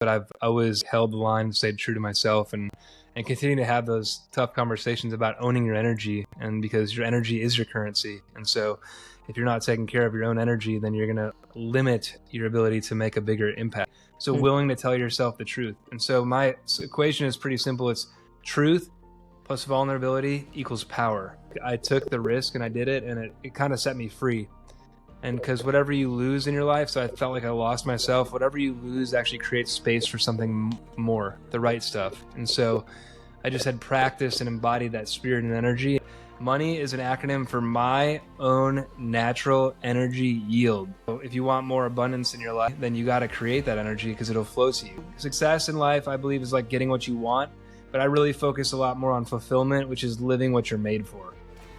but I've always held the line and stayed true to myself and continue to have those tough conversations about owning your energy. And because your energy is your currency. And so if you're not taking care of your own energy, then you're going to limit your ability to make a bigger impact. So willing to tell yourself the truth. And so my equation is pretty simple. It's truth plus vulnerability equals power. I took the risk and I did it, and it kind of set me free. And because whatever you lose in your life, so I felt like I lost myself, whatever you lose actually creates space for something more, the right stuff. And so I just had practiced and embodied that spirit and energy. Money is an acronym for my own natural energy yield. So if you want more abundance in your life, then you got to create that energy because it'll flow to you. Success in life, I believe, is like getting what you want, but I really focus a lot more on fulfillment, which is living what you're made for.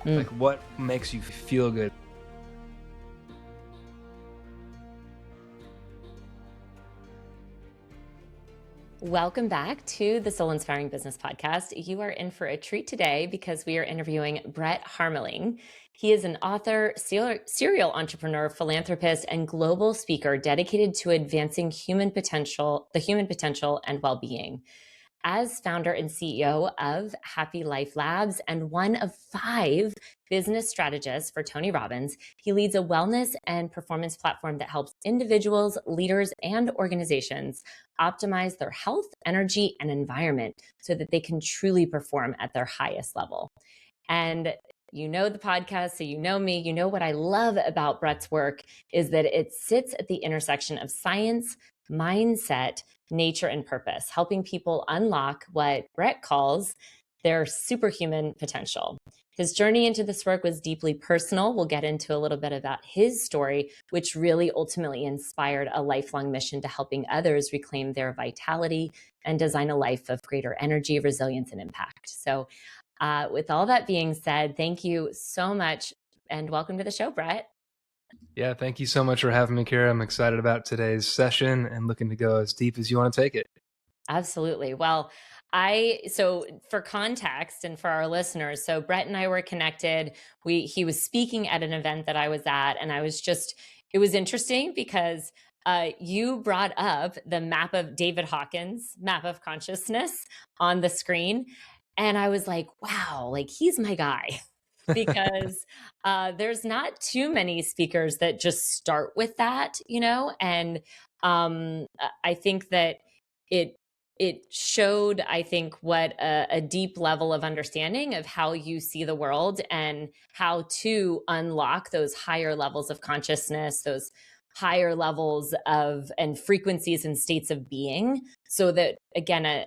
Like what makes you feel good. Welcome back to the Soul Inspiring Business Podcast. You are in for a treat today because we are interviewing Brett Harmeling. He is an author, serial entrepreneur, philanthropist, and global speaker dedicated to advancing the human potential and well-being. As founder and CEO of Happy Life Labs and one of 5 business strategists for Tony Robbins, he leads a wellness and performance platform that helps individuals, leaders, and organizations optimize their health, energy, and environment so that they can truly perform at their highest level. And you know the podcast, so you know me, you know what I love about Brett's work is that it sits at the intersection of science, mindset, nature, and purpose, helping people unlock what Brett calls their superhuman potential. His journey into this work was deeply personal. We'll get into a little bit about his story, which really ultimately inspired a lifelong mission to helping others reclaim their vitality and design a life of greater energy, resilience, and impact. So with all that being said, thank you so much and welcome to the show, Brett. Yeah, thank you so much for having me, Kara. I'm excited about today's session and looking to go as deep as you want to take it. Absolutely. Well, so for context and for our listeners, so Brett and I were connected. He was speaking at an event that I was at, and it was interesting because you brought up the map of David Hawkins' map of consciousness on the screen. And I was like, wow, like he's my guy. Because there's not too many speakers that just start with that, and I think that it showed, I think, what a deep level of understanding of how you see the world and how to unlock those higher levels of consciousness, those higher levels of and frequencies and states of being, so that, again,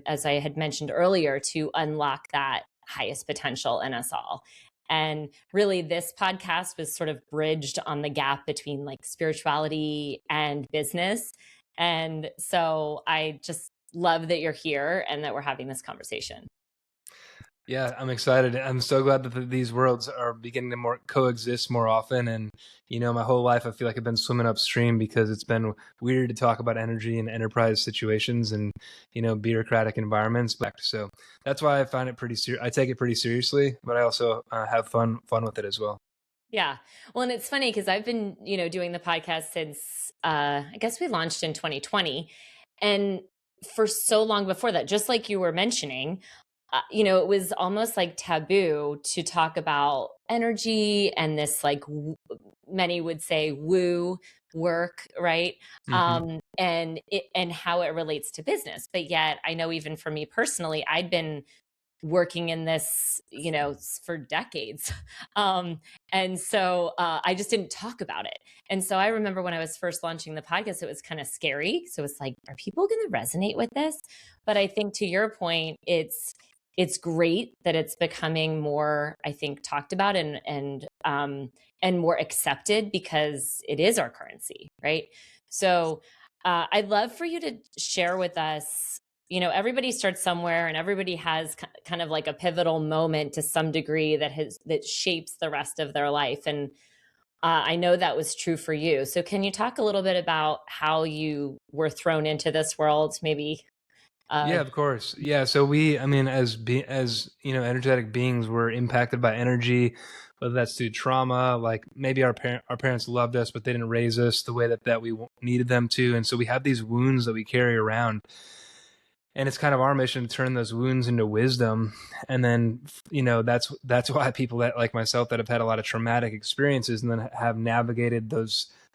as I had mentioned earlier, to unlock that highest potential in us all. And really, this podcast was sort of bridged on the gap between like spirituality and business. And so I just love that you're here and that we're having this conversation. Yeah, I'm excited. I'm so glad that these worlds are beginning to coexist more often. And, my whole life, I feel like I've been swimming upstream because it's been weird to talk about energy in enterprise situations and, bureaucratic environments. So that's why I find it I take it pretty seriously, but I also have fun with it as well. Yeah. Well, and it's funny because I've been, doing the podcast since, I guess we launched in 2020. And for so long before that, just like you were mentioning, it was almost like taboo to talk about energy and this, like, many would say woo work, right? And how it relates to business. But yet I know even for me personally, I'd been working in this, for decades. And so I just didn't talk about it. And so I remember when I was first launching the podcast, it was kind of scary. So it's like, are people going to resonate with this? But I think to your point, it's great that it's becoming more, I think, talked about and more accepted because it is our currency, right? So I'd love for you to share with us, everybody starts somewhere and everybody has kind of like a pivotal moment to some degree that shapes the rest of their life. And I know that was true for you. So can you talk a little bit about how you were thrown into this world, maybe Yeah, of course. Yeah. So I mean, as energetic beings, we're impacted by energy, whether that's through trauma, like maybe our parents loved us, but they didn't raise us the way that we needed them to. And so we have these wounds that we carry around. And it's kind of our mission to turn those wounds into wisdom. And then, that's why people that like myself that have had a lot of traumatic experiences and then have navigated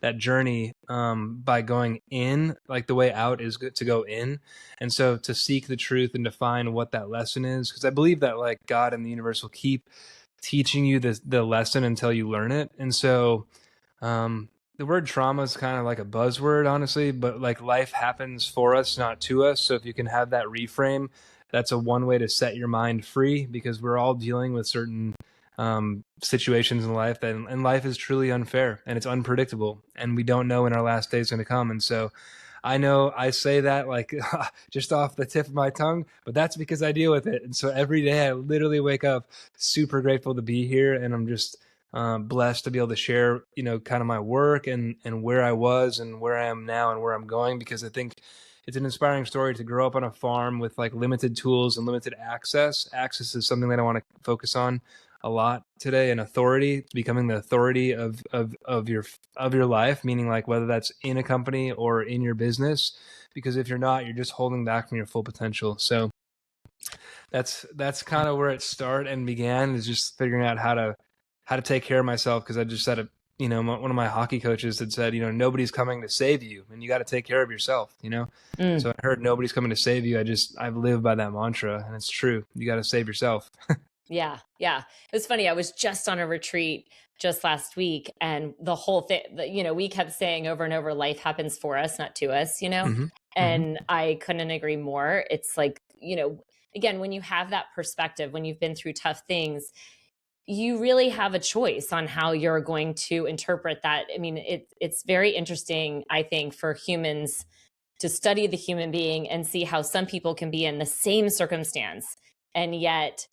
that journey by going in, like the way out is good to go in. And so to seek the truth and define what that lesson is, because I believe that like God and the universe will keep teaching you the lesson until you learn it. And so the word trauma is kind of like a buzzword, honestly, but like life happens for us, not to us. So if you can have that reframe, that's one way to set your mind free, because we're all dealing with certain situations in life, and life is truly unfair and it's unpredictable, and we don't know when our last day is going to come. And so I know I say that like just off the tip of my tongue, but that's because I deal with it. And so every day I literally wake up super grateful to be here, and I'm just blessed to be able to share, kind of my work and where I was and where I am now and where I'm going, because I think it's an inspiring story to grow up on a farm with like limited tools and limited access. Access is something that I want to focus on a lot today, and authority, becoming the authority of your life, meaning like whether that's in a company or in your business, because if you're not, you're just holding back from your full potential. So that's kind of where it started and began, is just figuring out how to take care of myself, because I just said it. One of my hockey coaches had said, nobody's coming to save you, and you got to take care of yourself. So I heard nobody's coming to save you. I've lived by that mantra, and it's true. You got to save yourself. Yeah. Yeah. It was funny. I was just on a retreat just last week, and the whole thing, we kept saying over and over, life happens for us, not to us, Mm-hmm. and I couldn't agree more. It's like, again, when you have that perspective, when you've been through tough things, you really have a choice on how you're going to interpret that. I mean, it's very interesting, I think, for humans to study the human being and see how some people can be in the same circumstance and yet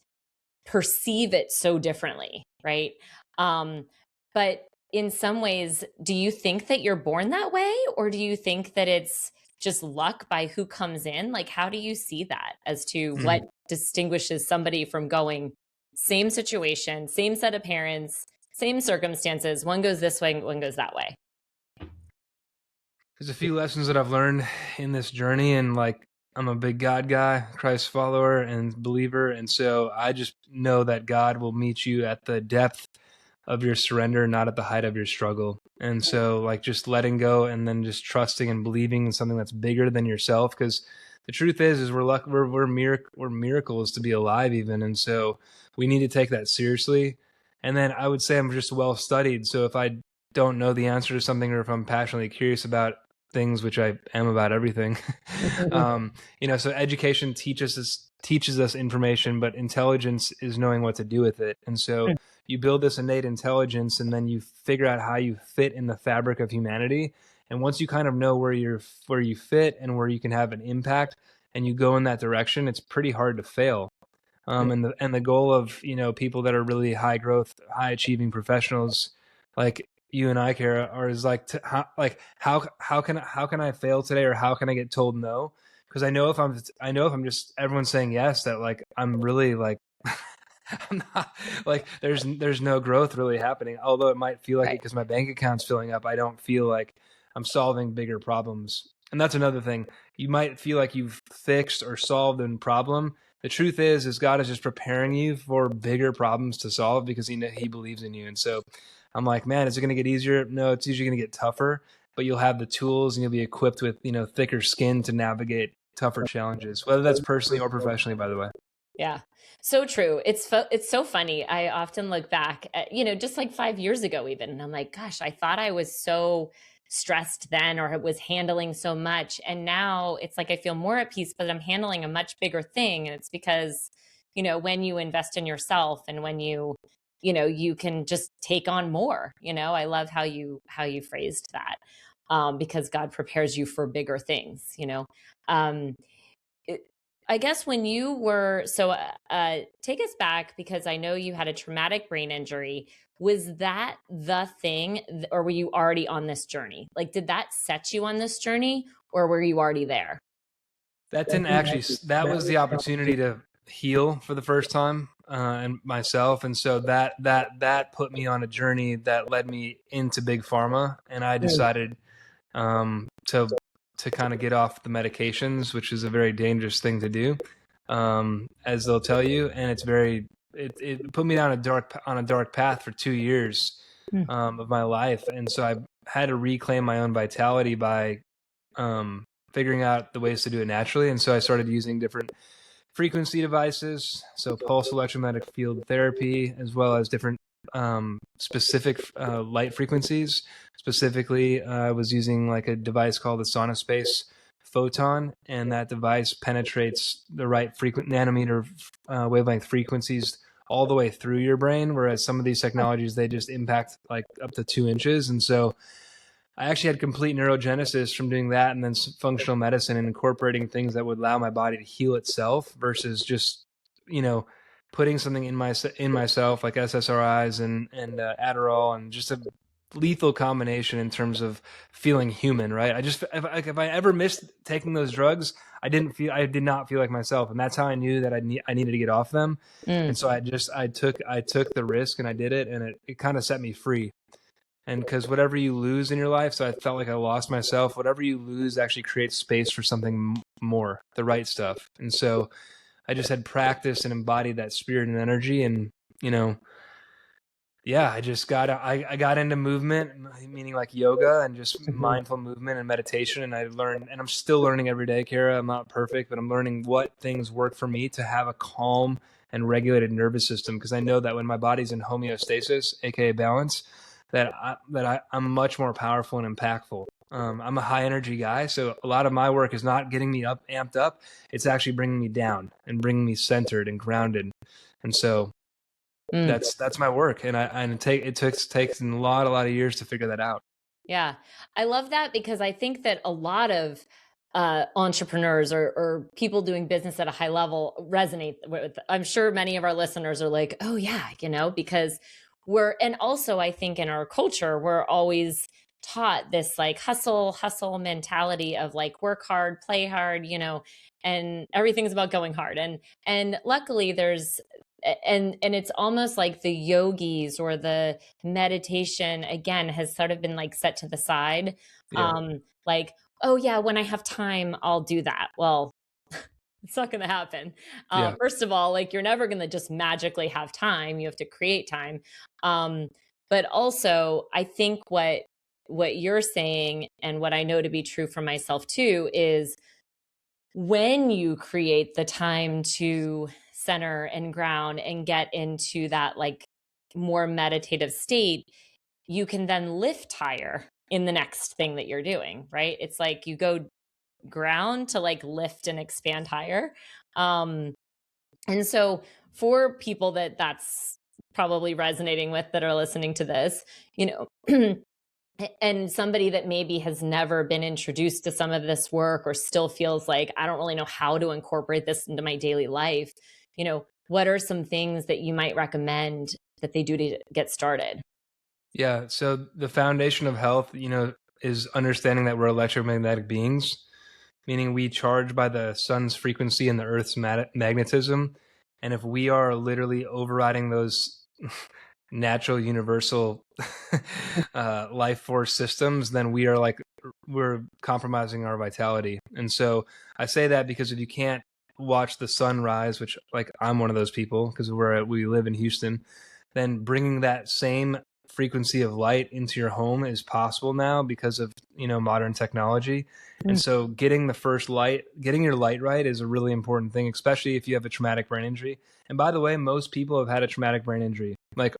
perceive it so differently, right? But in some ways, do you think that you're born that way, or do you think that it's just luck by who comes in? Like, how do you see that as to what distinguishes somebody from going same situation, same set of parents, same circumstances, one goes this way, one goes that way? There's a few lessons that I've learned in this journey, and like I'm a big God guy, Christ follower and believer, and so I just know that God will meet you at the depth of your surrender, not at the height of your struggle. And so like just letting go and then just trusting and believing in something that's bigger than yourself, because the truth is we're miracles to be alive even, and so we need to take that seriously. And then I would say I'm just well studied, so if I don't know the answer to something, or if I'm passionately curious about things, which I am about everything, so education teaches us information, but intelligence is knowing what to do with it. And so you build this innate intelligence, and then you figure out how you fit in the fabric of humanity. And once you kind of know where you fit and where you can have an impact, and you go in that direction, it's pretty hard to fail. And the goal of people that are really high growth, high achieving professionals like you and I, Kara, is like how can I fail today, or how can I get told no? Because I know if I'm just everyone's saying yes, that like I'm really like I'm not like there's no growth really happening. Although it might feel like it because my bank account's filling up, I don't feel like I'm solving bigger problems. And that's another thing. You might feel like you've fixed or solved a problem. The truth is God is just preparing you for bigger problems to solve, because he believes in you. And so I'm like, man, is it going to get easier? No, it's usually going to get tougher, but you'll have the tools and you'll be equipped with, thicker skin to navigate tougher challenges, whether that's personally or professionally, by the way. Yeah, so true. It's so funny. I often look back at, just like 5 years ago even, and I'm like, gosh, I thought I was so stressed then, or was handling so much. And now it's like I feel more at peace, but I'm handling a much bigger thing. And it's because, when you invest in yourself, and when you can just take on more. I love how you phrased that, because God prepares you for bigger things. Um, I guess when you were, take us back, because I know you had a traumatic brain injury. Was that the thing, or were you already on this journey? Like, did that set you on this journey, or were you already there? That didn't actually, that was the opportunity to heal for the first time, and myself. And so that put me on a journey that led me into big pharma. And I decided, to kind of get off the medications, which is a very dangerous thing to do, as they'll tell you. And it put me down on a dark path for 2 years, of my life. And so I had to reclaim my own vitality by, figuring out the ways to do it naturally. And so I started using different frequency devices, so pulse electromagnetic field therapy, as well as different, specific light frequencies. Specifically, I was using like a device called the Sonospace Photon, and that device penetrates the right nanometer wavelength frequencies all the way through your brain, whereas some of these technologies, they just impact like up to 2 inches. And so I actually had complete neurogenesis from doing that, and then functional medicine and incorporating things that would allow my body to heal itself versus just, putting something in myself like SSRIs and Adderall, and just a lethal combination in terms of feeling human, right? If I ever missed taking those drugs, I did not feel like myself. And that's how I knew that I needed to get off them. And so I took the risk and I did it, and it kind of set me free. And because whatever you lose in your life, so I felt like I lost myself, whatever you lose actually creates space for something more, the right stuff. And so I just had practiced and embodied that spirit and energy. And, I got into movement, meaning like yoga and just mindful movement and meditation. And I learned, and I'm still learning every day, Kara. I'm not perfect, but I'm learning what things work for me to have a calm and regulated nervous system. Because I know that when my body's in homeostasis, aka balance, that I'm much more powerful and impactful. I'm a high energy guy, so a lot of my work is not getting me amped up. It's actually bringing me down and bringing me centered and grounded. And so that's my work. And it takes a lot of years to figure that out. Yeah, I love that, because I think that a lot of entrepreneurs or people doing business at a high level resonate with. I'm sure many of our listeners are like, oh yeah, because and also I think in our culture, we're always taught this like hustle mentality of like work hard, play hard, and everything's about going hard. And luckily there's, and it's almost like the yogis or the meditation again has sort of been like set to the side. Yeah. Like, oh yeah, when I have time, I'll do that. Well, it's not going to happen. First of all, like you're never going to just magically have time. You have to create time. But also I think what you're saying, and what I know to be true for myself too, is when you create the time to center and ground and get into that like more meditative state, you can then lift higher in the next thing that you're doing, right? It's like you go ground to like lift and expand higher. And so for people that's probably resonating with, that are listening to this, and somebody that maybe has never been introduced to some of this work, or still feels like, I don't really know how to incorporate this into my daily life, what are some things that you might recommend that they do to get started? Yeah. So the foundation of health, is understanding that we're electromagnetic beings, meaning we charge by the sun's frequency and the earth's magnetism. And if we are literally overriding those natural universal life force systems, then we're compromising our vitality. And so I say that because if you can't watch the sunrise, which like I'm one of those people because we live in Houston, then bringing that same frequency of light into your home is possible now because of modern technology. And so getting your light right is a really important thing, especially if you have a traumatic brain injury. And by the way, most people have had a traumatic brain injury, like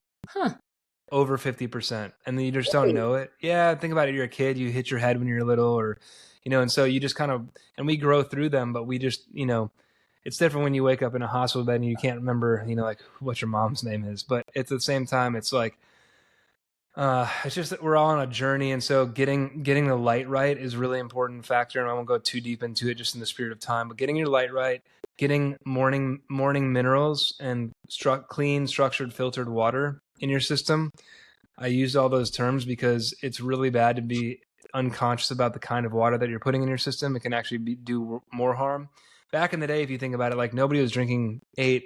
over 50%, and then you just don't know it. Yeah, think about it. You're a kid, you hit your head when you're little, or and so you just kind of, and we grow through them, but we just it's different when you wake up in a hospital bed and you can't remember like what your mom's name is. But at the same time, it's like it's just that we're all on a journey, and so getting the light right is a really important factor. And I won't go too deep into it just in the spirit of time, but getting your light right, getting morning minerals and clean, structured, filtered water in your system. I use all those terms because it's really bad to be unconscious about the kind of water that you're putting in your system, it can actually do more harm. Back in the day, if you think about it, like nobody was drinking 8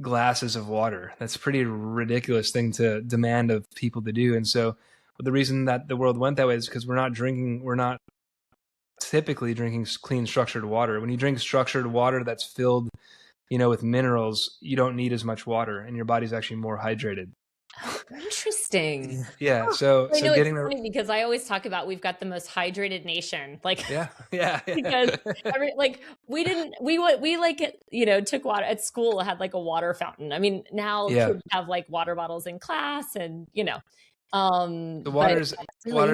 glasses of water. That's a pretty ridiculous thing to demand of people to do. And so the reason that the world went that way is because we're not typically drinking clean, structured water. When you drink structured water that's filled, with minerals, you don't need as much water, and your body's actually more hydrated. Oh, interesting. Yeah. So I know getting it's funny because I always talk about we've got the most hydrated nation. Like, yeah. because we like, took water at school, had like a water fountain. I mean, now kids have like water bottles in class and, the water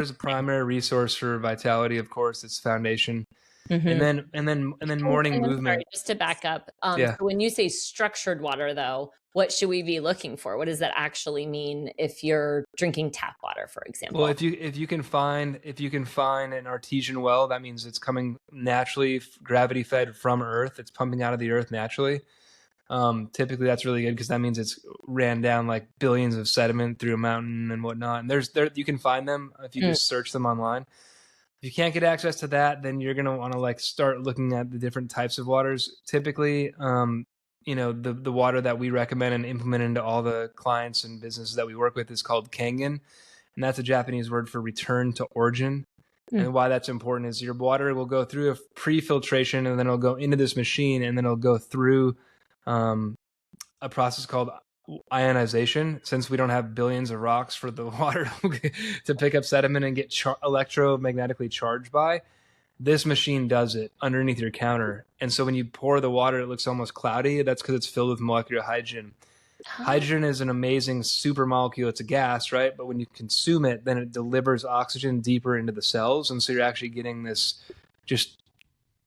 is a primary resource for vitality. Of course, it's foundation. And then morning movement. Sorry, just to back up. So when you say structured water, though, what should we be looking for? What does that actually mean if you're drinking tap water, for example? Well, if you can find an artesian well, that means it's coming naturally, gravity fed from Earth. It's pumping out of the earth naturally. Typically that's really good because that means it's ran down like billions of sediment through a mountain and whatnot. And you can find them if you just search them online. If you can't get access to that, then you're going to want to like start looking at the different types of waters. Typically, the water that we recommend and implement into all the clients and businesses that we work with is called Kangen. And that's a Japanese word for return to origin. And why that's important is your water will go through a pre-filtration and then it'll go into this machine and then it'll go through a process called ionization. Since we don't have billions of rocks for the water to pick up sediment and get electromagnetically charged by, this machine does it underneath your counter. And so when you pour the water, it looks almost cloudy. That's because it's filled with molecular hydrogen. Hydrogen is an amazing super molecule. It's a gas, right? But when you consume it, then it delivers oxygen deeper into the cells. And so you're actually getting this just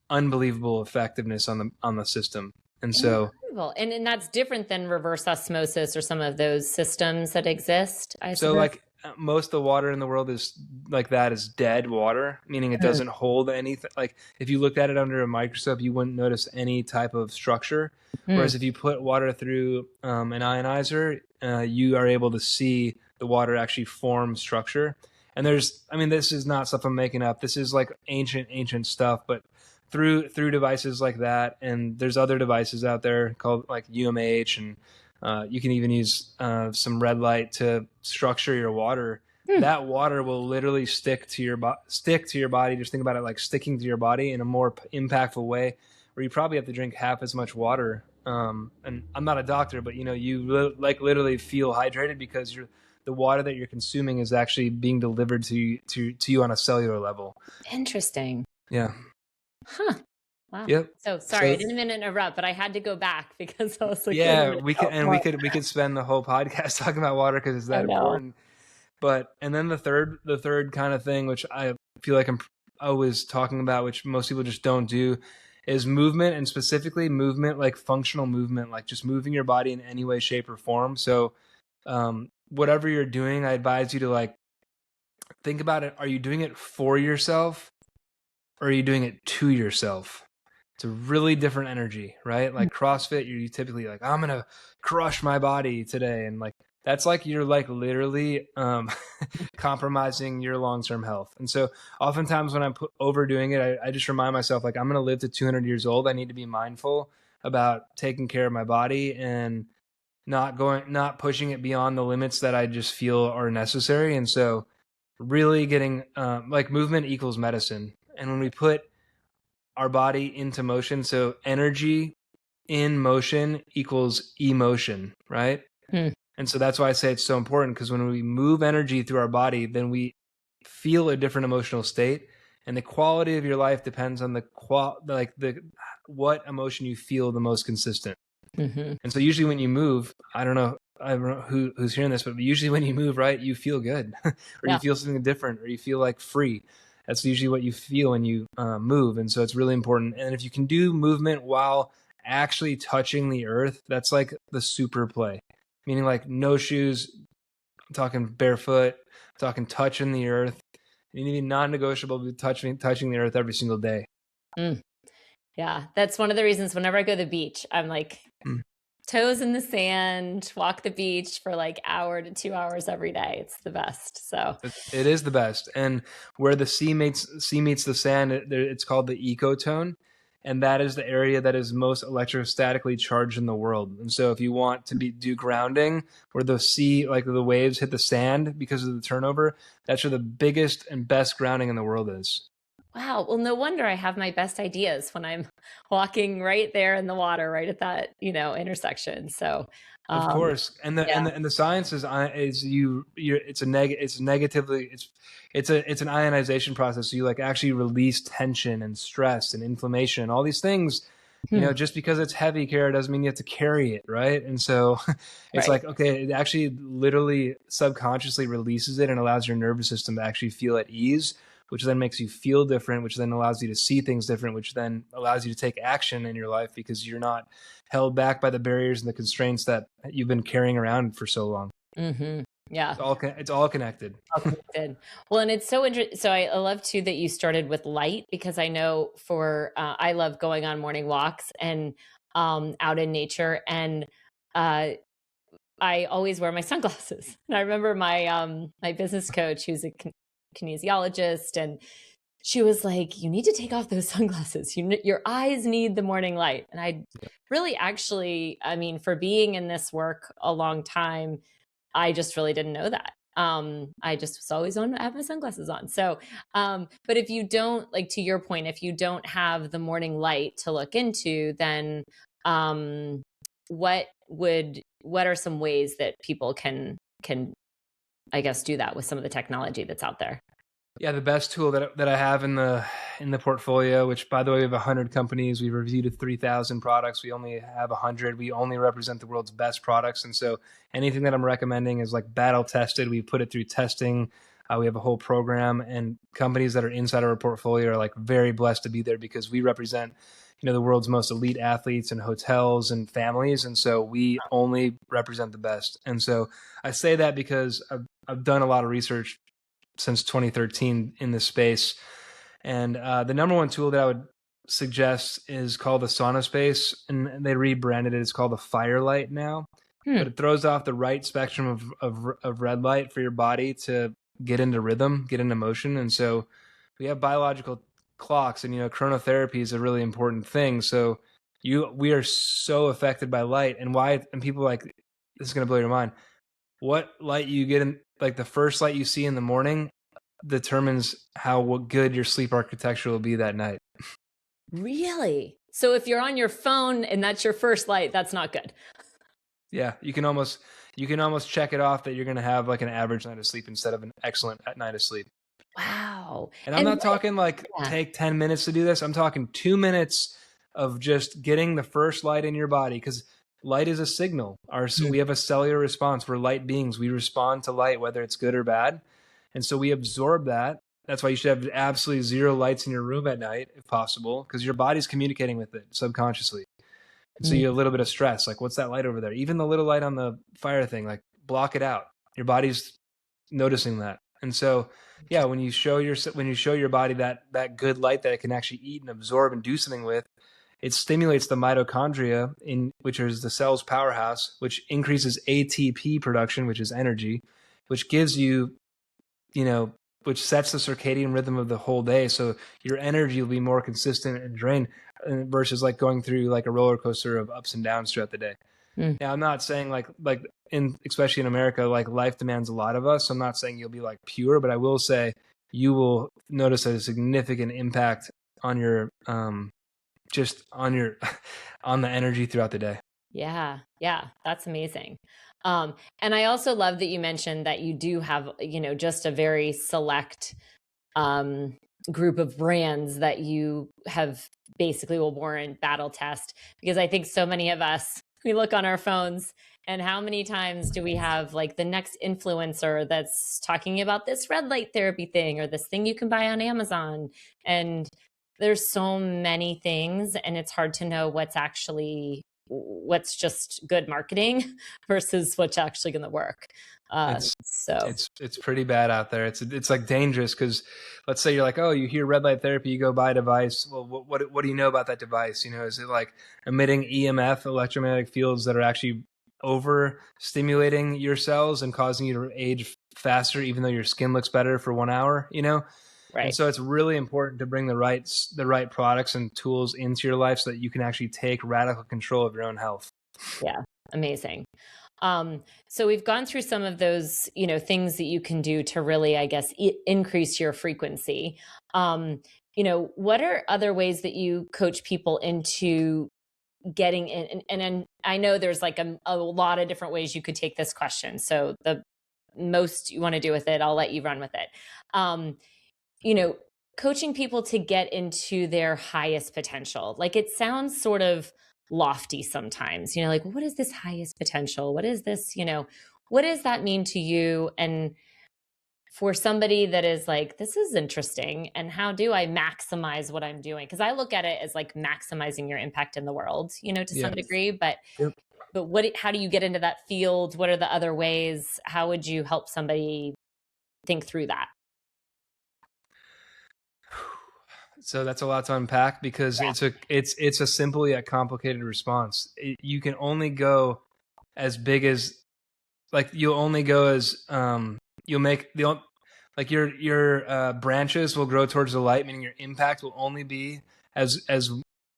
unbelievable effectiveness on the system. And so, and that's different than reverse osmosis or some of those systems that exist. So like most of the water in the world is like that is dead water, meaning it doesn't hold anything. Like if you looked at it under a microscope, you wouldn't notice any type of structure. Whereas if you put water through an ionizer, you are able to see the water actually form structure. And this is not stuff I'm making up. This is like ancient stuff, but through devices like that, and there's other devices out there called like UMH, and you can even use some red light to structure your water. That water will literally stick to your body. Just think about it like sticking to your body in a more impactful way, where you probably have to drink half as much water. And I'm not a doctor, but you literally feel hydrated because the water that you're consuming is actually being delivered to you on a cellular level. Interesting. Yeah. Huh. Wow. Yep. So sorry, I didn't mean to interrupt, but I had to go back because I was like, we could spend the whole podcast talking about water because it's that important. And then the third kind of thing, which I feel like I'm always talking about, which most people just don't do, is movement, and specifically movement, like functional movement, like just moving your body in any way, shape, or form. So whatever you're doing, I advise you to like think about it. Are you doing it for yourself? Or are you doing it to yourself? It's a really different energy, right? Like CrossFit, you typically like, I'm going to crush my body today. And like, that's like, you're like literally compromising your long-term health. And so oftentimes when I'm overdoing it, I just remind myself, like, I'm going to live to 200 years old. I need to be mindful about taking care of my body and not pushing it beyond the limits that I just feel are necessary. And so really getting like movement equals medicine. And when we put our body into motion, so energy in motion equals emotion, right? And so that's why I say it's so important, because when we move energy through our body, then we feel a different emotional state, and the quality of your life depends on what emotion you feel the most consistent. And so usually when you move, I don't know who's hearing this, but usually when you move, right, you feel good, or you feel something different, or you feel like free. That's usually what you feel when you move. And so it's really important. And if you can do movement while actually touching the earth, that's like the super play, meaning like no shoes. I'm talking barefoot, I'm talking touching the earth. You need to be non-negotiable to touching the earth every single day. Yeah, that's one of the reasons whenever I go to the beach, I'm like, toes in the sand, walk the beach for like hour to 2 hours every day. It's the best. So It is the best. And where the sea meets the sand, it's called the ecotone. And that is the area that is most electrostatically charged in the world. And so if you want to do grounding where the sea, like the waves hit the sand because of the turnover, that's where the biggest and best grounding in the world is. wow. Well, no wonder I have my best ideas when I'm walking right there in the water, right at that, intersection. So, Of um, course, and the yeah, and the and the science is you're it's negatively it's an ionization process. So you like actually release tension and stress and inflammation, all these things. hmm, Just because it's heavy, Kara, doesn't mean you have to carry it, right? And so it's right. like, okay, it actually literally subconsciously releases it and allows your nervous system to actually feel at ease, which then makes you feel different, which then allows you to see things different, which then allows you to take action in your life because you're not held back by the barriers and the constraints that you've been carrying around for so long. Hmm. Yeah. It's all connected. All connected. Well, and it's so interesting. So I love too that you started with light because I know I love going on morning walks and out in nature, and uh, I always wear my sunglasses. And I remember my business coach, who's a kinesiologist, and she was like, "You need to take off those sunglasses. Your eyes need the morning light." And I really, actually, I mean, for being in this work a long time, I just really didn't know that. I just was always on, I have my sunglasses on. So, but if you don't, like to your point, if you don't have the morning light to look into, then um, what are some ways that people can I guess do that with some of the technology that's out there? Yeah, the best tool that I have in the portfolio, which by the way, we have 100 companies. We've reviewed 3,000 products. We only have 100. We only represent the world's best products, and so anything that I'm recommending is like battle tested. We put it through testing. We have a whole program, and companies that are inside our portfolio are like very blessed to be there because we represent, the world's most elite athletes and hotels and families, and so we only represent the best. And so I say that because I've done a lot of research since 2013 in this space. And the number one tool that I would suggest is called the Sauna Space, and they rebranded it. It's called the Firelight now, Hmm. but it throws off the right spectrum of red light for your body to get into rhythm, get into motion. And so we have biological clocks, and chronotherapy is a really important thing. So we are so affected by light, and why? And people are like, this is going to blow your mind. What light you get in, like the first light you see in the morning determines what good your sleep architecture will be that night. Really? So if you're on your phone and that's your first light, that's not good. Yeah, you can almost check it off that you're going to have like an average night of sleep instead of an excellent night of sleep. Wow. And I'm And not talking like yeah. take 10 minutes to do this. I'm talking 2 minutes of just getting the first light in your body, because light is a signal. We have a cellular response. We're light beings. We respond to light, whether it's good or bad. And so we absorb that. That's why you should have absolutely zero lights in your room at night, if possible, because your body's communicating with it subconsciously. And so you have a little bit of stress. Like, what's that light over there? Even the little light on the fire thing, like block it out. Your body's noticing that. And so, yeah, when you show your body that good light that it can actually eat and absorb and do something with, it stimulates the mitochondria, which is the cell's powerhouse, which increases ATP production, which is energy, which gives you, which sets the circadian rhythm of the whole day. So your energy will be more consistent and drained versus like going through like a roller coaster of ups and downs throughout the day. Mm. Now, I'm not saying like especially in America, like life demands a lot of us. So I'm not saying you'll be like pure, but I will say you will notice a significant impact on your just on your on the energy throughout the day. Yeah, yeah, that's amazing. And I also love that you mentioned that you do have, just a very select um, group of brands that you have basically will warrant battle test, because I think so many of us, we look on our phones and how many times do we have like the next influencer that's talking about this red light therapy thing or this thing you can buy on Amazon, and there's so many things and it's hard to know what's actually what's just good marketing versus what's actually going to work. It's pretty bad out there. It's like dangerous because let's say you're like, oh, you hear red light therapy, you go buy a device. Well, what do you know about that device? Is it like emitting EMF, electromagnetic fields, that are actually over stimulating your cells and causing you to age faster, even though your skin looks better for 1 hour? Right. And so it's really important to bring the right products and tools into your life so that you can actually take radical control of your own health. Yeah, amazing. So we've gone through some of those, things that you can do to really, I guess, increase your frequency. What are other ways that you coach people into getting in? And I know there's like a lot of different ways you could take this question. So the most you want to do with it, I'll let you run with it. Coaching people to get into their highest potential. Like, it sounds sort of lofty sometimes, like, what is this highest potential? What is this, what does that mean to you? And for somebody that is like, this is interesting, and how do I maximize what I'm doing? Because I look at it as like maximizing your impact in the world, to some degree, but Yep. but how do you get into that field? What are the other ways? How would you help somebody think through that? So that's a lot to unpack because it's a simple yet complicated response. You can only go as big as, like, you'll only go as you'll make the, like, your branches will grow towards the light, meaning your impact will only be as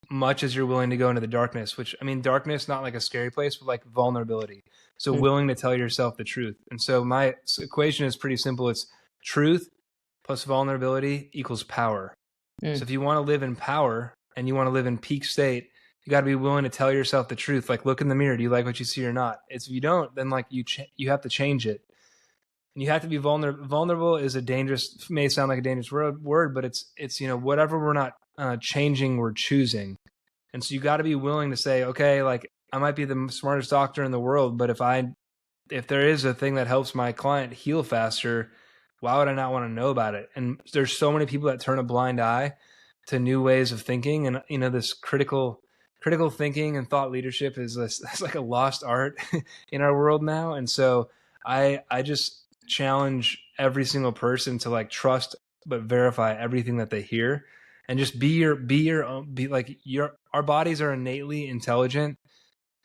much as you're willing to go into the darkness. Which, I mean, darkness, not like a scary place, but like vulnerability. So willing to tell yourself the truth. And so my equation is pretty simple. It's truth plus vulnerability equals power. So if you want to live in power and you want to live in peak state, you got to be willing to tell yourself the truth. Like, look in the mirror. Do you like what you see or not? If you don't, then like you have to change it. And you have to be vulnerable. Vulnerable is may sound like a dangerous word, but it's whatever we're not changing, we're choosing. And so you got to be willing to say, okay, like, I might be the smartest doctor in the world, but if there is a thing that helps my client heal faster, why would I not want to know about it? And there's so many people that turn a blind eye to new ways of thinking. And, this critical thinking and thought leadership that's like a lost art in our world now. And so I just challenge every single person to, like, trust but verify everything that they hear, and just our bodies are innately intelligent,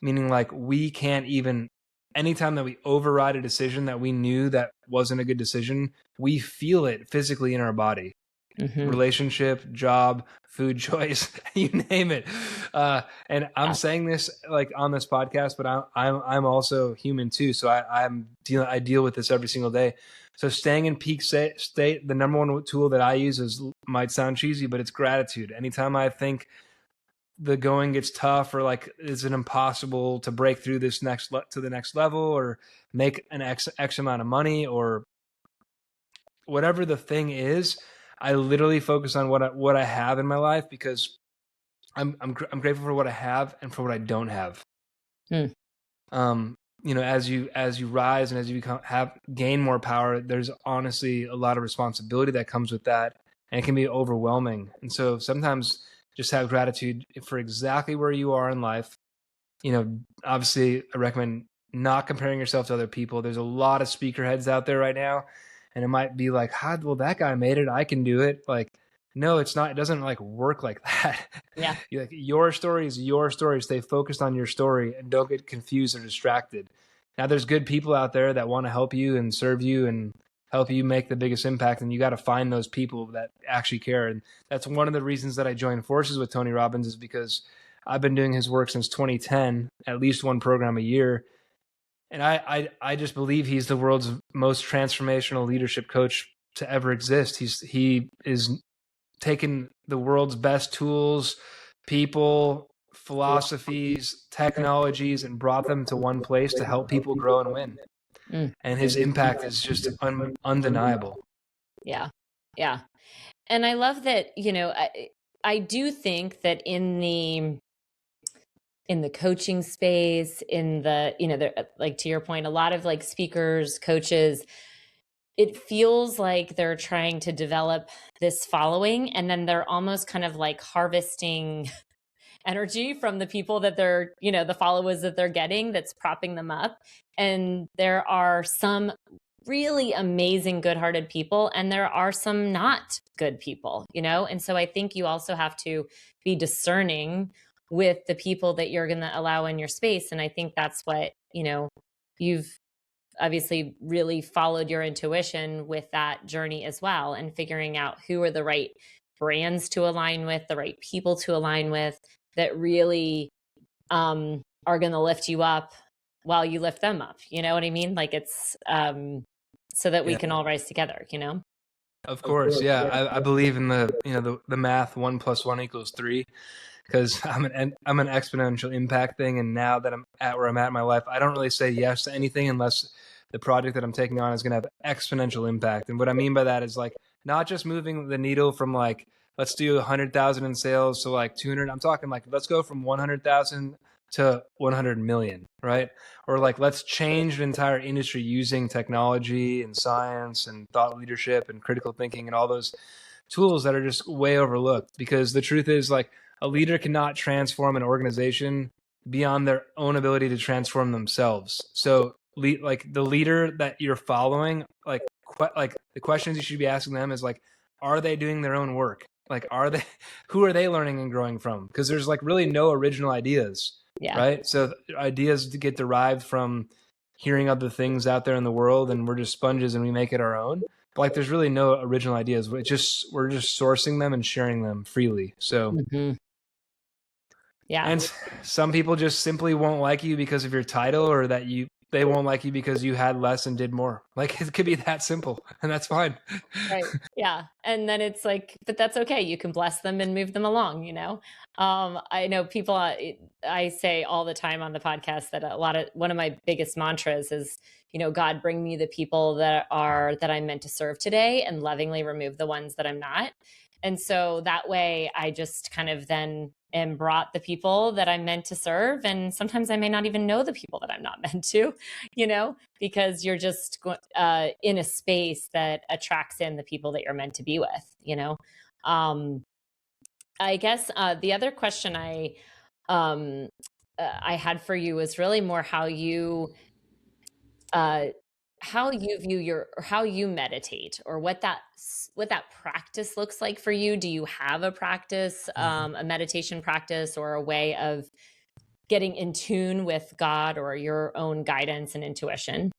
meaning like we can't even, anytime that we override a decision that we knew that wasn't a good decision, we feel it physically in our body. Relationship, job, food choice, you name it. And I'm saying this like on this podcast, but I'm also human too. So I deal with this every single day. So staying in peak state, the number one tool that I use might sound cheesy, but it's gratitude. Anytime I think the going gets tough, or like, is it impossible to break through to the next level, or make an X amount of money, or whatever the thing is, I literally focus on what I have in my life, because I'm grateful for what I have and for what I don't have. As you rise and as you gain more power, there's honestly a lot of responsibility that comes with that, and it can be overwhelming. And so sometimes just have gratitude for exactly where you are in life. Obviously I recommend not comparing yourself to other people. There's a lot of speaker heads out there right now, and it might be like, well, that guy made it, I can do it. Like, no, it's not. It doesn't like work like that. Yeah. Like, your story is your story. Stay focused on your story and don't get confused or distracted. Now, there's good people out there that want to help you and serve you and help you make the biggest impact, and you got to find those people that actually care. And that's one of the reasons that I joined forces with Tony Robbins, is because I've been doing his work since 2010, at least one program a year. And I just believe he's the world's most transformational leadership coach to ever exist. He is taking the world's best tools, people, philosophies, technologies, and brought them to one place to help people grow and win. And his impact is just undeniable. Yeah. Yeah. And I love that, I do think that in the coaching space, in the, like, to your point, a lot of like speakers, coaches, it feels like they're trying to develop this following, and then they're almost kind of like harvesting energy from the people that they're, the followers that they're getting that's propping them up. And there are some really amazing, good-hearted people, and there are some not good people, And so I think you also have to be discerning with the people that you're going to allow in your space. And I think that's what, you've obviously really followed your intuition with that journey as well, and figuring out who are the right brands to align with, the right people to align with, that really are going to lift you up while you lift them up. You know what I mean? Like it's so that we can all rise together, Of course. Yeah. I believe in the math 1 + 1 = 3, because I'm an exponential impact thing. And now that I'm at where I'm at in my life, I don't really say yes to anything unless the project that I'm taking on is going to have exponential impact. And what I mean by that is like not just moving the needle from like, let's do 100,000 in sales to like 200. I'm talking like, let's go from 100,000 to 100 million, right? Or like, let's change an entire industry using technology and science and thought leadership and critical thinking and all those tools that are just way overlooked. Because the truth is, like, a leader cannot transform an organization beyond their own ability to transform themselves. So like the leader that you're following, like the questions you should be asking them is like, are they doing their own work? Like, who are they learning and growing from? Because there's like really no original ideas. Yeah. Right. So ideas get derived from hearing other things out there in the world, and we're just sponges and we make it our own. But like, there's really no original ideas. We're just sourcing them and sharing them freely. So, yeah. And some people just simply won't like you because of your title, or that they won't like you because you had less and did more. Like, it could be that simple, and that's fine. Right. Yeah. And then it's like, but that's okay. You can bless them and move them along, I know people, I say all the time on the podcast that one of my biggest mantras is, God, bring me the people that I'm meant to serve today, and lovingly remove the ones that I'm not. And so that way I just kind of then am brought the people that I'm meant to serve. And sometimes I may not even know the people that I'm not meant to, because you're just in a space that attracts in the people that you're meant to be with, I guess the other question I had for you was really more how you view how you meditate, or what that practice looks like for you. Do you have a practice, a meditation practice, or a way of getting in tune with God or your own guidance and intuition?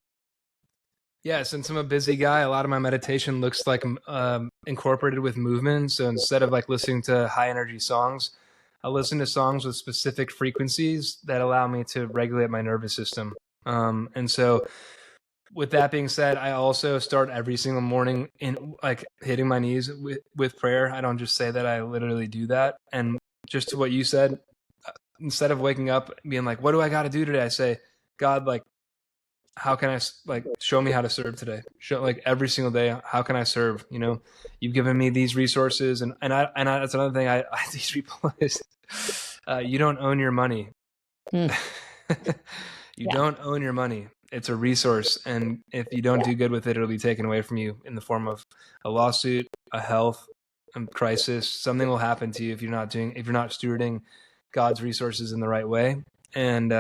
Yeah, since I'm a busy guy, a lot of my meditation looks like incorporated with movement. So instead of like listening to high energy songs, I listen to songs with specific frequencies that allow me to regulate my nervous system. And so with that being said, I also start every single morning in like hitting my knees with prayer. I don't just say that, I literally do that. And just to what you said, instead of waking up being like, what do I got to do today? I say, God, like, how can I, like, show me how to serve today? Like every single day, how can I serve? You've given me these resources, and that's another thing I teach people is, you don't own your money. You don't own your money. It's a resource, and if you don't do good with it, it'll be taken away from you in the form of a lawsuit, a health crisis. Something will happen to you if you're not stewarding God's resources in the right way. And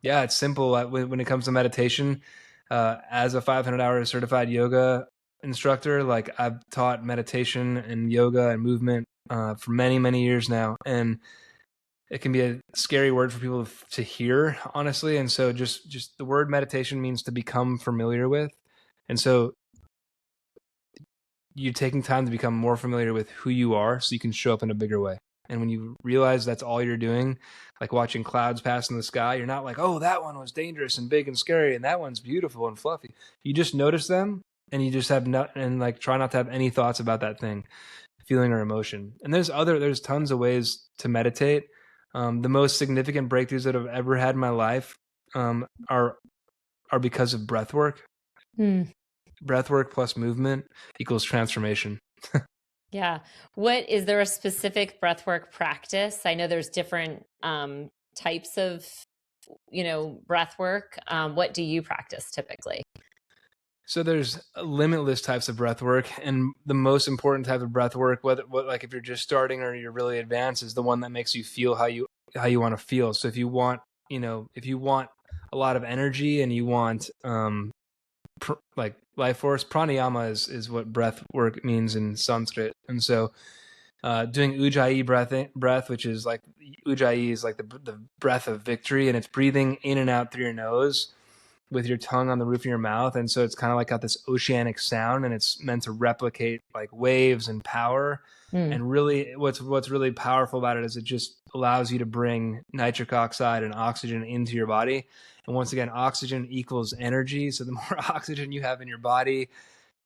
yeah, it's simple. When it comes to meditation, as a 500-hour certified yoga instructor, like, I've taught meditation and yoga and movement for many, many years now, and it can be a scary word for people to hear, honestly. And so just the word meditation means to become familiar with. And so you're taking time to become more familiar with who you are so you can show up in a bigger way. And when you realize that's all you're doing, like watching clouds pass in the sky, you're not like, oh, that one was dangerous and big and scary, and that one's beautiful and fluffy. You just notice them, and you just have try not to have any thoughts about that thing, feeling or emotion. And there's tons of ways to meditate. The most significant breakthroughs that I've ever had in my life are because of breathwork. Breathwork plus movement equals transformation. Yeah. Is there a specific breathwork practice? I know there's different types of, breathwork. What do you practice typically? So there's limitless types of breath work, and the most important type of breath work, like if you're just starting or you're really advanced, is the one that makes you feel how you want to feel. So if you want a lot of energy and you want like life force, pranayama is what breath work means in Sanskrit. And so doing ujjayi breath, which is like ujjayi is like the breath of victory, and it's breathing in and out through your nose with your tongue on the roof of your mouth. And so it's kind of like got this oceanic sound, and it's meant to replicate like waves and power. And really what's really powerful about it is it just allows you to bring nitric oxide and oxygen into your body. And once again, oxygen equals energy. So the more oxygen you have in your body,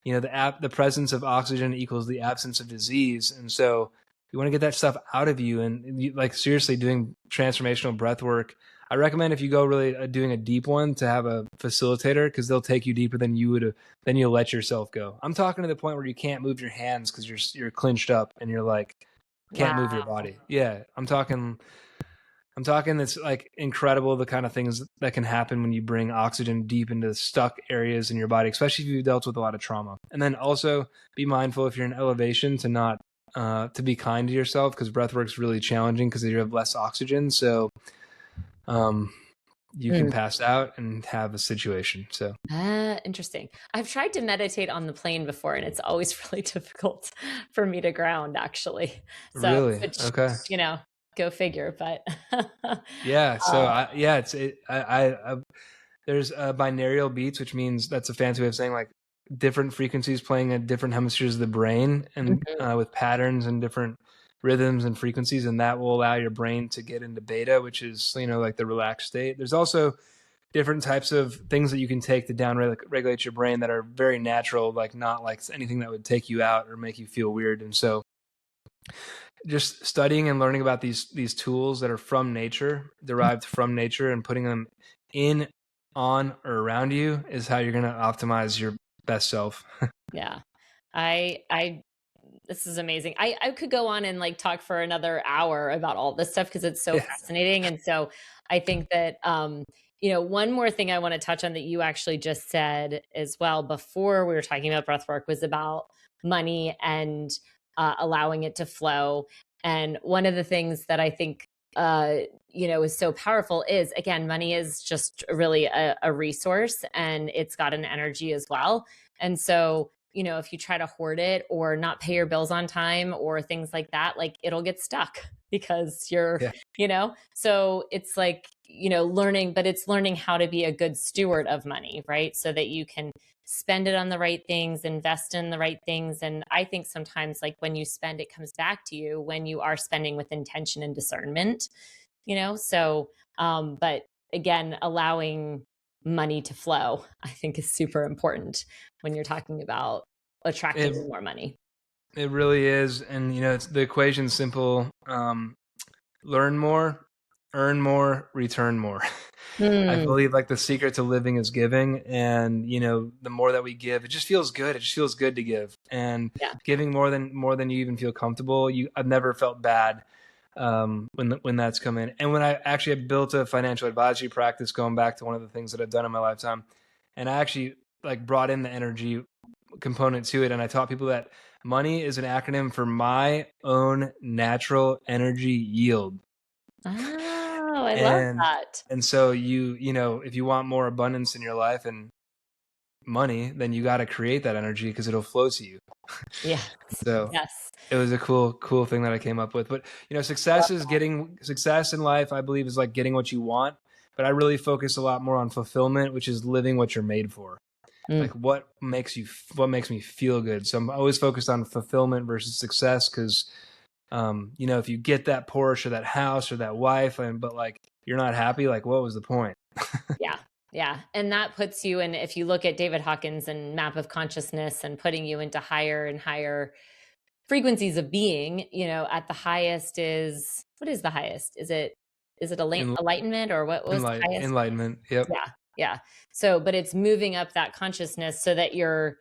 the presence of oxygen equals the absence of disease. And so you want to get that stuff out of you. And like seriously doing transformational breath work, I recommend if you go really doing a deep one to have a facilitator, because they'll take you deeper than you would. Then you'll let yourself go. I'm talking to the point where you can't move your hands because you're clinched up and you're like can't move your Wow. body. Yeah, I'm talking. It's like incredible the kind of things that can happen when you bring oxygen deep into stuck areas in your body, especially if you've dealt with a lot of trauma. And then also be mindful if you're in elevation to not to be kind to yourself, because breath work's really challenging because you have less oxygen. So you can pass out and have a situation. So Interesting. I've tried to meditate on the plane before, and it's always really difficult for me to ground, actually. So, really, okay, go figure. But yeah. So uh, there's binaural beats, which means that's a fancy way of saying like different frequencies playing at different hemispheres of the brain, and mhm, with patterns and different rhythms and frequencies, and that will allow your brain to get into beta, which is like the relaxed state. There's also different types of things that you can take to down regulate your brain that are very natural, like not like anything that would take you out or make you feel weird. And so just studying and learning about these tools that are from nature, derived from nature, and putting them in, on, or around you is how you're going to optimize your best self. yeah, I this is amazing. I could go on and like talk for another hour about all this stuff because it's so Yeah. fascinating. And so I think that one more thing I want to touch on that you actually just said as well before we were talking about breath work was about money and allowing it to flow. And one of the things that I think is so powerful is, again, money is just really a resource, and it's got an energy as well. And so if you try to hoard it or not pay your bills on time or things like that, like it'll get stuck because Yeah. so it's like, learning, but it's learning how to be a good steward of money, right? So that you can spend it on the right things, invest in the right things. And I think sometimes like when you spend, it comes back to you when you are spending with intention and discernment, but again, allowing money to flow, I think is super important when you're talking about attracting It more money. it really is, and it's the equation's simple. Learn more, earn more, return more. I Mm, believe like the secret to living is giving, and the more that we give, it just feels good. It just feels good to give, and yeah. giving more than you even feel comfortable. I've never felt bad when that's come in. And when I actually built a financial advisory practice, going back to one of the things that I've done in my lifetime, and I actually like brought in the energy component to it, and I taught people that money is an acronym for my own natural energy yield. Oh, I love and that. and so if you want more abundance in your life and money, then you got to create that energy because it'll flow to you. Yes. So Yes. it was a cool thing that I came up with. But Love success in life, I believe, is like getting what you want, but I really focus a lot more on fulfillment, which is living what you're made for. that. Like what makes me feel good. So I'm always focused on fulfillment versus success, because if you get that Porsche or that house or that wife, but like you're not happy, like what was the point? Yeah. Yeah. And that puts you in, if you look at David Hawkins and map of consciousness and putting you into higher and higher frequencies of being, at the highest what is the highest? Is it En- enlightenment, or what was the highest? Enlightenment. Yep. Yeah. Yeah. So, but it's moving up that consciousness so that you're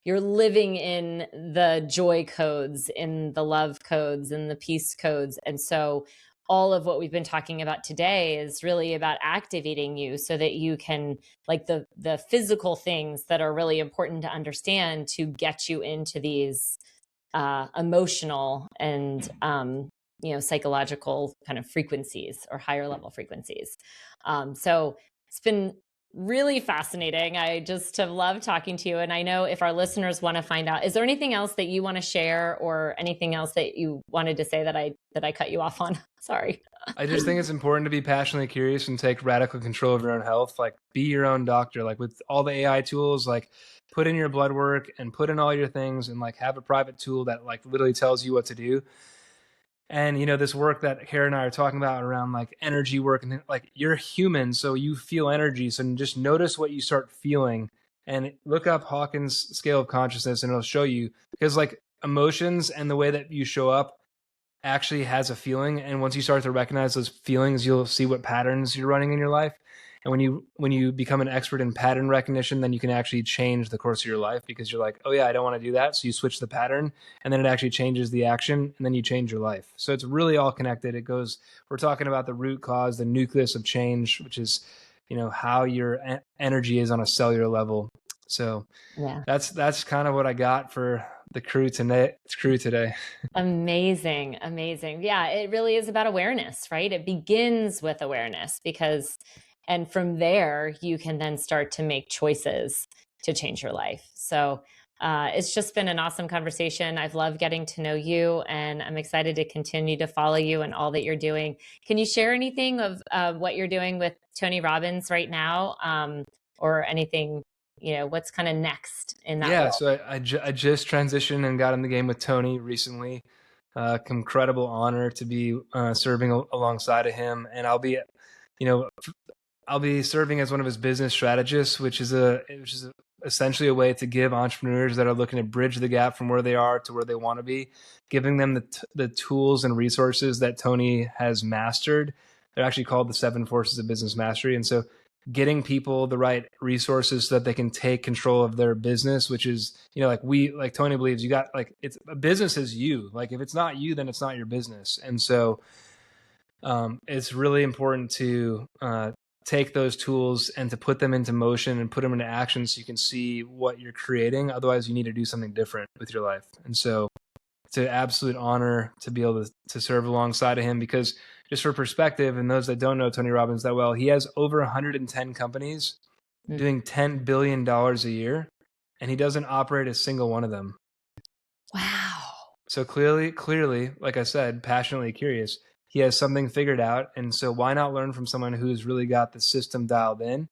living in the joy codes, in the love codes, in the peace codes. And so all of what we've been talking about today is really about activating you so that you can, like, the physical things that are really important to understand to get you into these emotional and psychological kind of frequencies or higher level frequencies. So it's been really fascinating. I just have loved talking to you. And I know if our listeners want to find out, is there anything else that you want to share or anything else that you wanted to say that I cut you off on? Sorry. I just think it's important to be passionately curious and take radical control of your own health. Like, be your own doctor. Like, with all the AI tools, like, put in your blood work and put in all your things, and like have a private tool that like literally tells you what to do. And, this work that Kara and I are talking about around like energy work, and like, you're human, so you feel energy. So just notice what you start feeling and look up Hawkins' scale of consciousness, and it'll show you, because like emotions and the way that you show up actually has a feeling. And once you start to recognize those feelings, you'll see what patterns you're running in your life. And when you become an expert in pattern recognition, then you can actually change the course of your life, because you're like, oh yeah, I don't want to do that. So you switch the pattern, and then it actually changes the action, and then you change your life. So it's really all connected. We're talking about the root cause, the nucleus of change, which is, how your energy is on a cellular level. So yeah, that's kind of what I got for the crew today. Amazing. Yeah, it really is about awareness, right? It begins with awareness, and from there, you can then start to make choices to change your life. So it's just been an awesome conversation. I've loved getting to know you, and I'm excited to continue to follow you and all that you're doing. Can you share anything of what you're doing with Tony Robbins right now, or anything, what's kind of next in that world? So I just transitioned and got in the game with Tony recently. Incredible honor to be serving alongside of him, and I'll be serving as one of his business strategists, which is essentially a way to give entrepreneurs that are looking to bridge the gap from where they are to where they want to be, giving them the tools and resources that Tony has mastered. They're actually called the 7 forces of business mastery. And so getting people the right resources so that they can take control of their business, which is, like Tony believes, it's a business is you. Like, if it's not you, then it's not your business. And so it's really important to take those tools and to put them into motion and put them into action so you can see what you're creating. Otherwise, you need to do something different with your life. And so it's an absolute honor to be able to serve alongside of him, because just for perspective, and those that don't know Tony Robbins that well, he has over 110 companies doing $10 billion a year, and he doesn't operate a single one of them. Wow. So clearly, like I said, passionately curious. He has something figured out. And so why not learn from someone who's really got the system dialed in?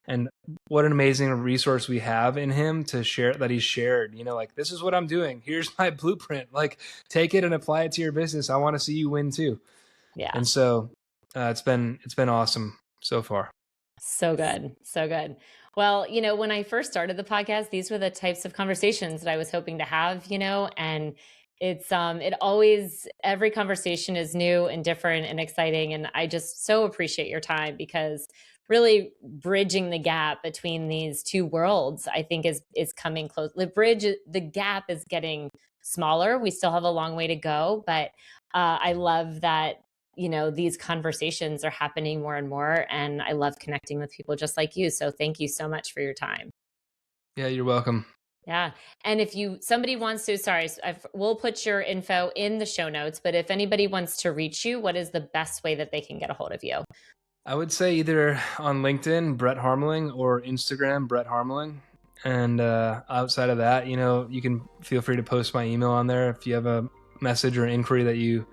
And what an amazing resource we have in him to share, that he's shared, like, this is what I'm doing. Here's my blueprint. Like, take it and apply it to your business. I want to see you win too. Yeah. And so it's been awesome so far. So good. Well, when I first started the podcast, these were the types of conversations that I was hoping to have, and it's every conversation is new and different and exciting. And I just so appreciate your time, because really bridging the gap between these two worlds, I think is coming close. The gap is getting smaller. We still have a long way to go, but I love that, these conversations are happening more and more, and I love connecting with people just like you. So thank you so much for your time. Yeah, you're welcome. Yeah. And if somebody wants to, we'll put your info in the show notes, but if anybody wants to reach you, what is the best way that they can get a hold of you? I would say either on LinkedIn, Brett Harmeling, or Instagram, Brett Harmeling. And outside of that, you can feel free to post my email on there. If you have a message or inquiry that you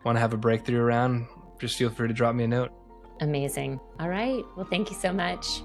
want to have a breakthrough around, just feel free to drop me a note. Amazing. All right. Well, thank you so much.